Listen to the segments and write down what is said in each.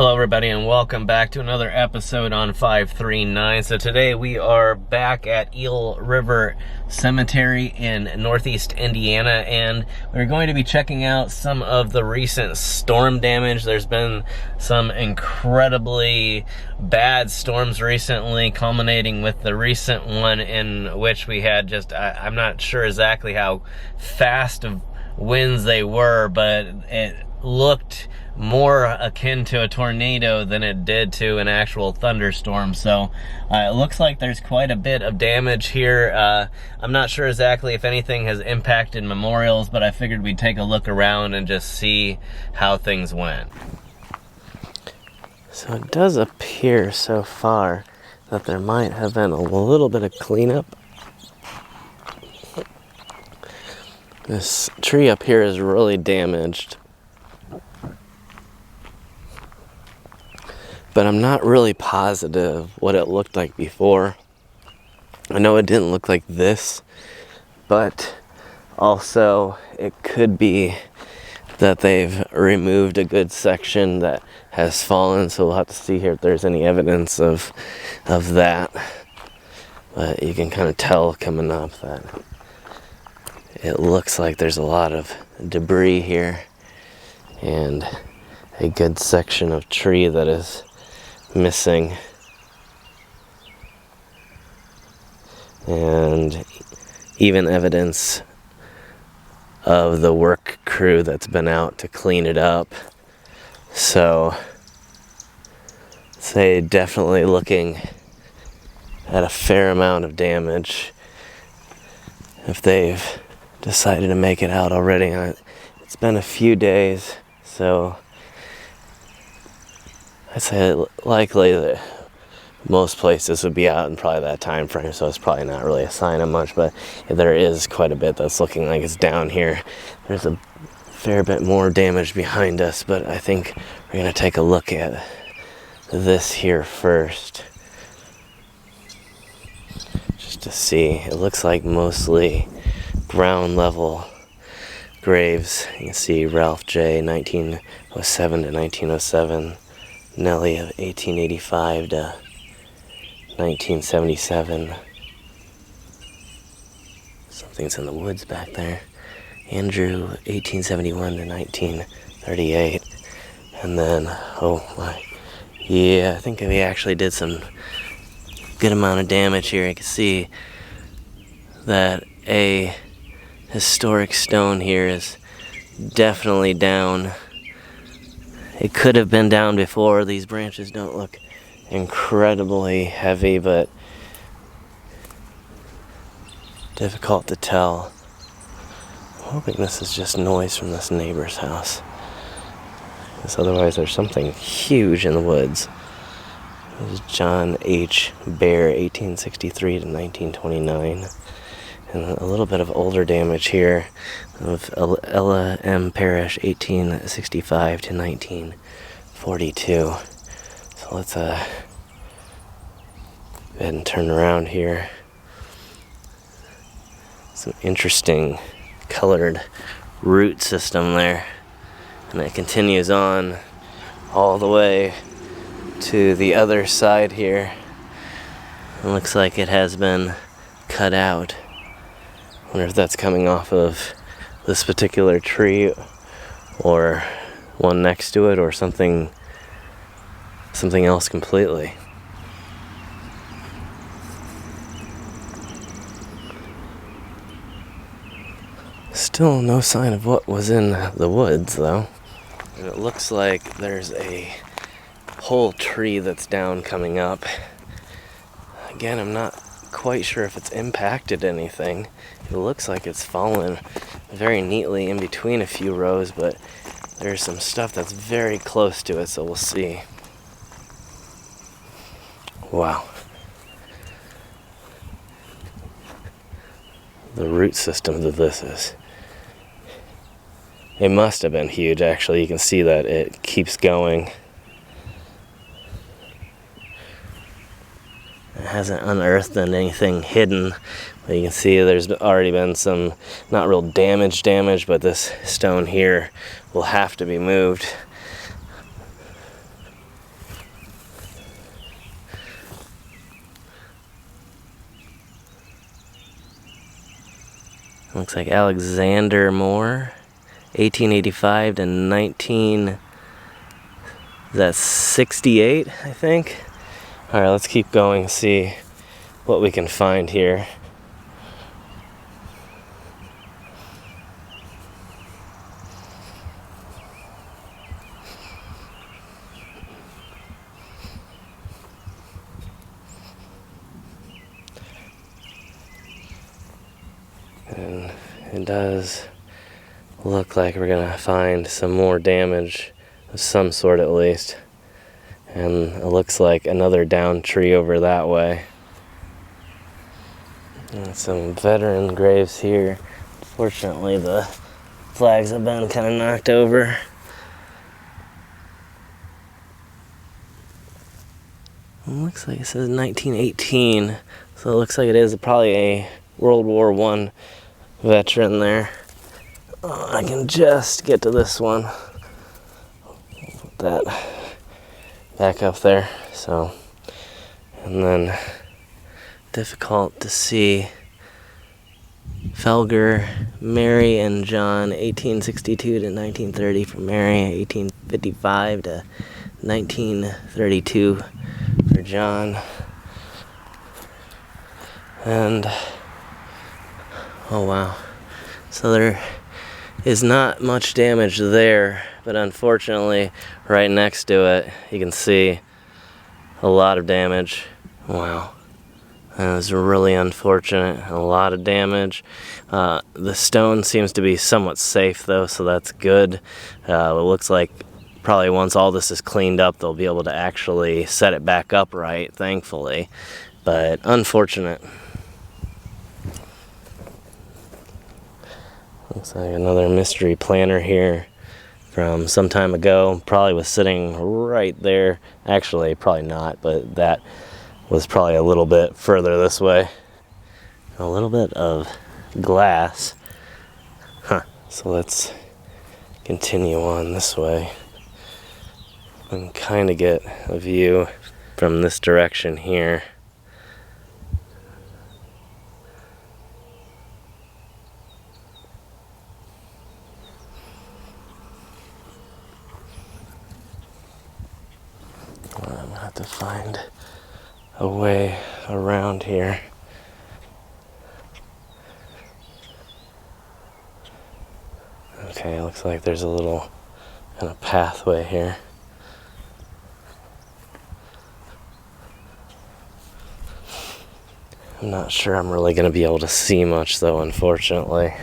Hello everybody and welcome back to another episode on 539. So today we are back at Eel River Cemetery in Northeast Indiana, and we're going to be checking out some of the recent storm damage. There's been some incredibly bad storms recently, culminating with the recent one in which we had just, I'm not sure exactly how fast of winds they were, but it looked more akin to a tornado than it did to an actual thunderstorm. So it looks like there's quite a bit of damage here. I'm not sure exactly if anything has impacted memorials, but I figured we'd take a look around and just see how things went. So it does appear so far that there might have been a little bit of cleanup. This tree up here is really damaged, but I'm not really positive what it looked like before. I know it didn't look like this, but also it could be that they've removed a good section that has fallen, so we'll have to see here if there's any evidence of that. But you can kind of tell coming up that it looks like there's a lot of debris here and a good section of tree that is missing, and even evidence of the work crew that's been out to clean it up. So say definitely looking at a fair amount of damage if they've decided to make it out already. It's been a few days, so I'd say likely that most places would be out in probably that time frame, so it's probably not really a sign of much, but there is quite a bit that's looking like it's down here. There's a fair bit more damage behind us, but I think we're going to take a look at this here first, just to see. It looks like mostly ground level graves. You can see Ralph J. 1907 to 1907. Nellie of 1885 to 1977. Something's in the woods back there. Andrew, 1871 to 1938. And then, oh my, yeah, I think we actually did some good amount of damage here. You can see that a historic stone here is definitely down. It could have been down before. These branches don't look incredibly heavy, but difficult to tell. I'm hoping this is just noise from this neighbor's house, because otherwise there's something huge in the woods. This is John H. Bear, 1863 to 1929. And a little bit of older damage here of Ella M. Parrish, 1865 to 1942. So let's go ahead and turn around here. Some interesting colored root system there. And it continues on all the way to the other side here. It looks like it has been cut out. I wonder if that's coming off of this particular tree or one next to it, or something else completely. Still no sign of what was in the woods though. And it looks like there's a whole tree that's down coming up. Again, I'm not quite sure if it's impacted anything. It looks like it's fallen very neatly in between a few rows, but there's some stuff that's very close to it, so we'll see. Wow. The root system of this is... It must have been huge, actually. You can see that it keeps going. It hasn't unearthed anything hidden, but you can see there's already been some not real damage, but this stone here will have to be moved. Looks like Alexander Moore, 1885 to 1968, I think. All right, let's keep going, see what we can find here. And it does look like we're gonna find some more damage of some sort at least. And it looks like another downed tree over that way. And some veteran graves here. Fortunately, the flags have been kind of knocked over. It looks like it says 1918, so it looks like it is probably a World War I veteran there. I can just get to this one. Put that back up there. So, and then difficult to see. Felger, Mary and John, 1862 to 1930 for Mary, 1855 to 1932 for John. And oh wow, so there is not much damage there, but unfortunately right next to it you can see a lot of damage. Wow, that was really unfortunate. A lot of damage. The stone seems to be somewhat safe though, so that's good. It looks like probably once all this is cleaned up they'll be able to actually set it back up right, thankfully, but unfortunate. Looks like another mystery planter here from some time ago. Probably was sitting right there. Actually, probably not, but that was probably a little bit further this way. A little bit of glass. Huh. So let's continue on this way and kind of get a view from this direction here. I'm gonna have to find a way around here. Okay, it looks like there's a little kind of pathway here. I'm not sure I'm really going to be able to see much though, unfortunately.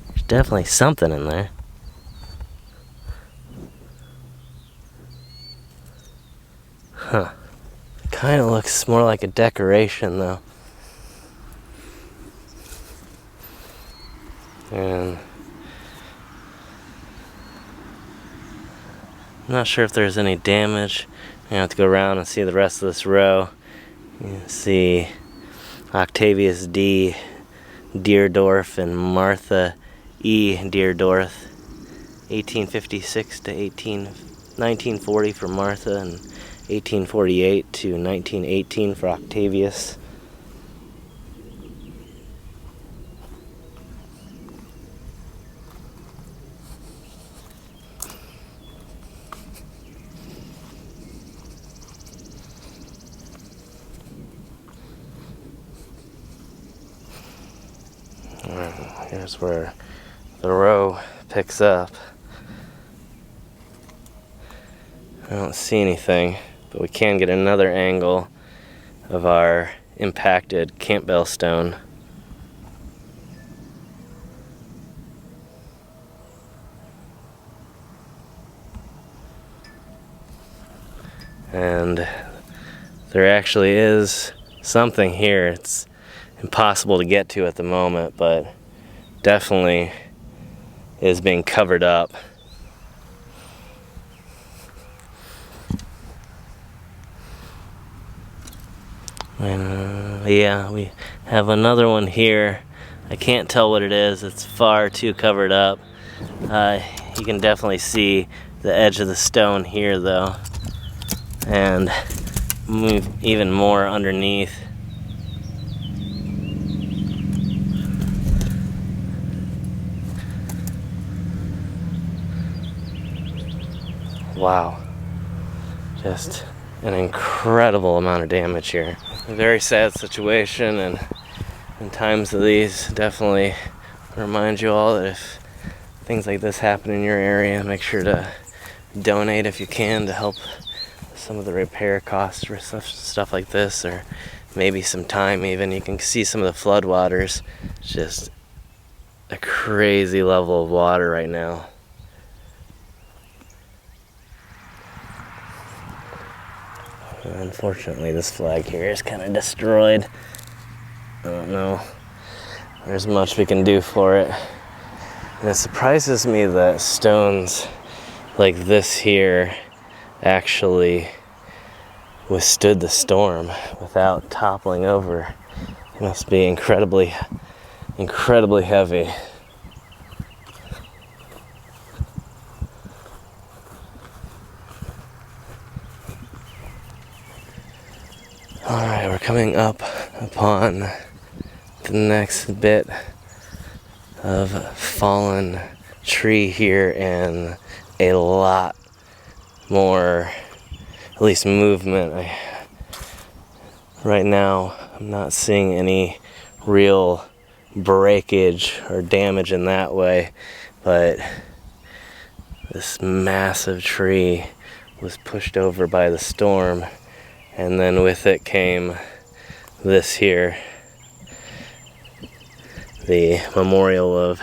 There's definitely something in there. Huh. Kind of looks more like a decoration though. And I'm not sure if there's any damage. I'm gonna have to go around and see the rest of this row. You can see Octavius D. Deerdorf and Martha E. Deerdorf, 1856 to 1940 for Martha and 1848 to 1918 for Octavius. Here's where the row picks up. I don't see anything, but we can get another angle of our impacted Campbell stone. And there actually is something here. It's impossible to get to at the moment, but definitely is being covered up. And yeah, we have another one here. I can't tell what it is. It's far too covered up. You can definitely see the edge of the stone here though. and move even more underneath. Wow, just an incredible amount of damage here. A very sad situation, and in times of these, definitely remind you all that if things like this happen in your area, make sure to donate if you can to help some of the repair costs for stuff like this, or maybe some time even. You can see some of the flood waters. It's just a crazy level of water right now. Unfortunately, this flag here is kind of destroyed. I don't know there's much we can do for it. And it surprises me that stones like this here actually withstood the storm without toppling over. It must be incredibly heavy. Alright, we're coming up upon the next bit of fallen tree here, and a lot more, at least movement. Right now, I'm not seeing any real breakage or damage in that way, but this massive tree was pushed over by the storm, and then with it came this here, the memorial of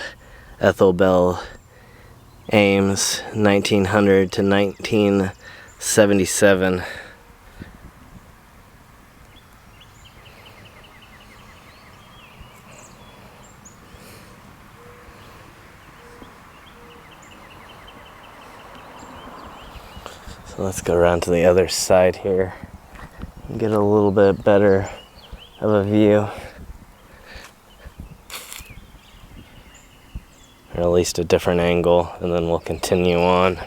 Ethel Bell Ames, 1900 to 1977. So let's go around to the other side here and get a little bit better of a view. Or at least a different angle, and then we'll continue on.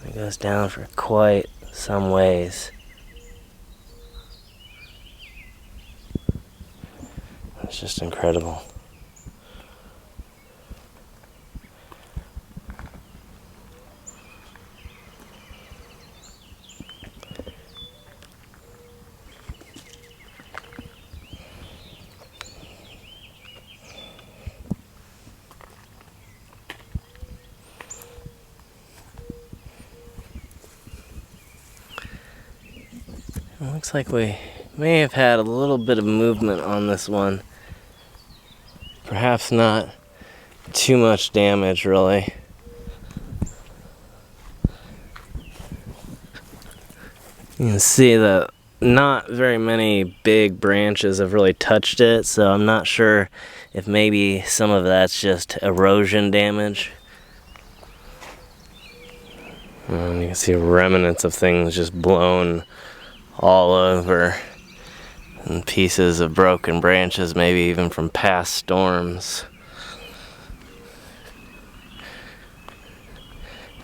It goes down for quite some ways. It's just incredible. It looks like we may have had a little bit of movement on this one. Perhaps not too much damage, really. You can see that not very many big branches have really touched it, so I'm not sure if maybe some of that's just erosion damage. And you can see remnants of things just blown all over, and pieces of broken branches, maybe even from past storms.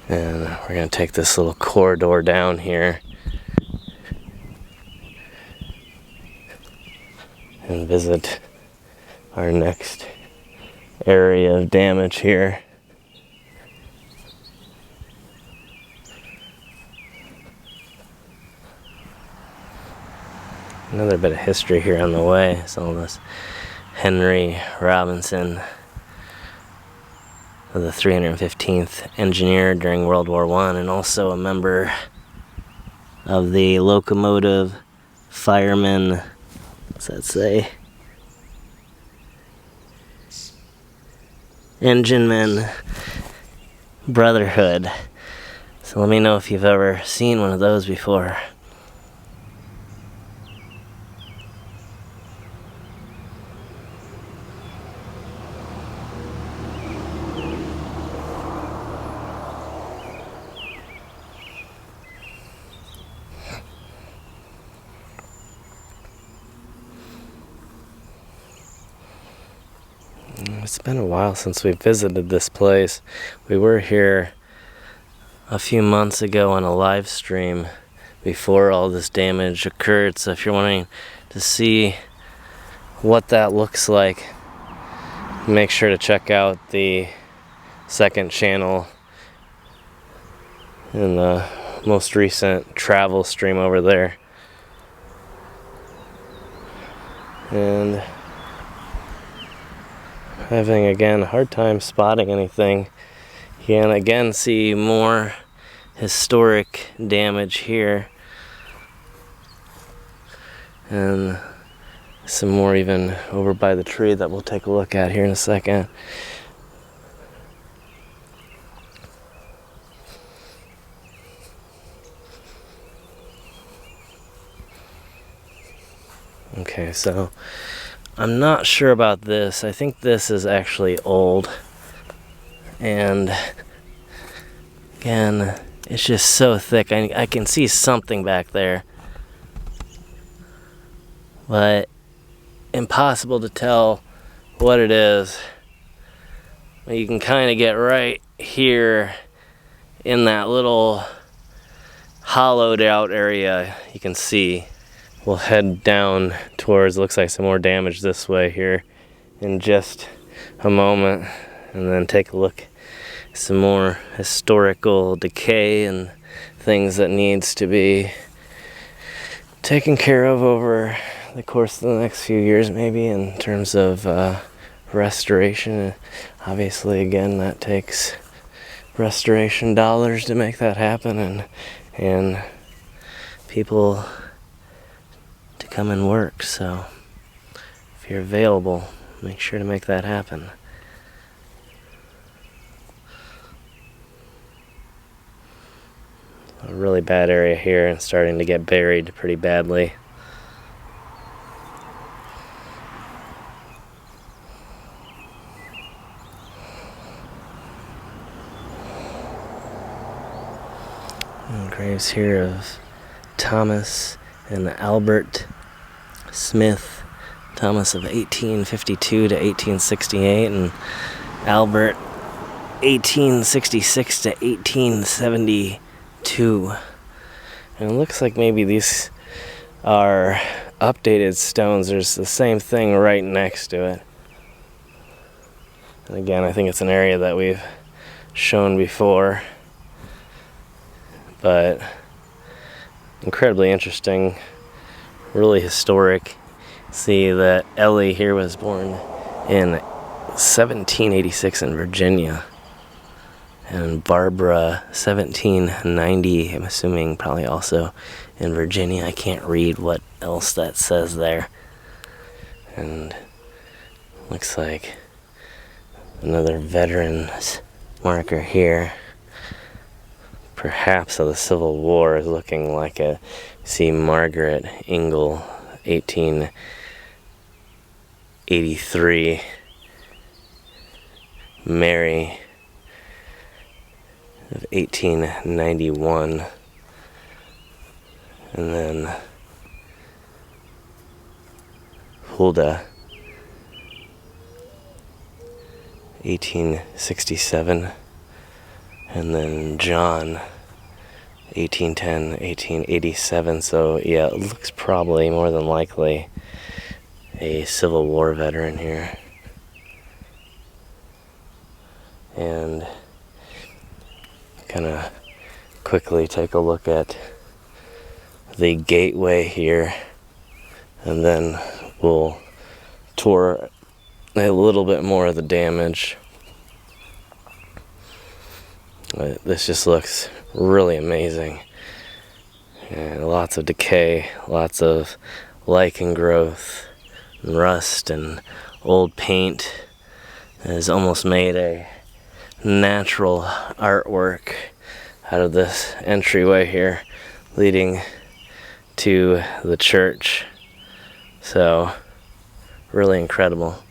And we're going to take this little corridor down here and visit our next area of damage here. Another bit of history here on the way. Some of this Henry Robinson, of the 315th engineer during World War I, and also a member of the locomotive firemen, what's that say? Engineman Brotherhood. So let me know if you've ever seen one of those before. It's been a while since we visited this place. We were here a few months ago on a live stream before all this damage occurred, so if you're wanting to see what that looks like, make sure to check out the second channel in the most recent travel stream over there. And having again a hard time spotting anything. You can again see more historic damage here, and some more even over by the tree that we'll take a look at here in a second. Okay, so I'm not sure about this. I think this is actually old, and again, it's just so thick. I can see something back there, but impossible to tell what it is. You can kind of get right here in that little hollowed out area. You can see. We'll head down towards, looks like some more damage this way here in just a moment, and then take a look at some more historical decay and things that needs to be taken care of over the course of the next few years, maybe in terms of restoration. Obviously, again, that takes restoration dollars to make that happen, and people to come and work. So if you're available, make sure to make that happen. A really bad area here and starting to get buried pretty badly. And graves here of Thomas and Albert Smith. Thomas of 1852 to 1868, and Albert 1866 to 1872. And it looks like maybe these are updated stones. There's the same thing right next to it. And again, I think it's an area that we've shown before, but incredibly interesting, really historic. See that Ellie here was born in 1786 in Virginia, and Barbara 1790, I'm assuming probably also in Virginia. I can't read what else that says there. And looks like another veterans marker here, perhaps of the Civil War, is looking like a, see Margaret Ingle, 1883, Mary of 1891, and then Hulda, 1867, and then John, 1810, 1887. So yeah, it looks probably more than likely a Civil War veteran here. And kind of quickly take a look at the gateway here, and then we'll tour a little bit more of the damage. This just looks really amazing, and lots of decay, lots of lichen growth and rust, and old paint has almost made a natural artwork out of this entryway here leading to the church. So really incredible.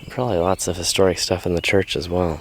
Probably lots of historic stuff in the church as well.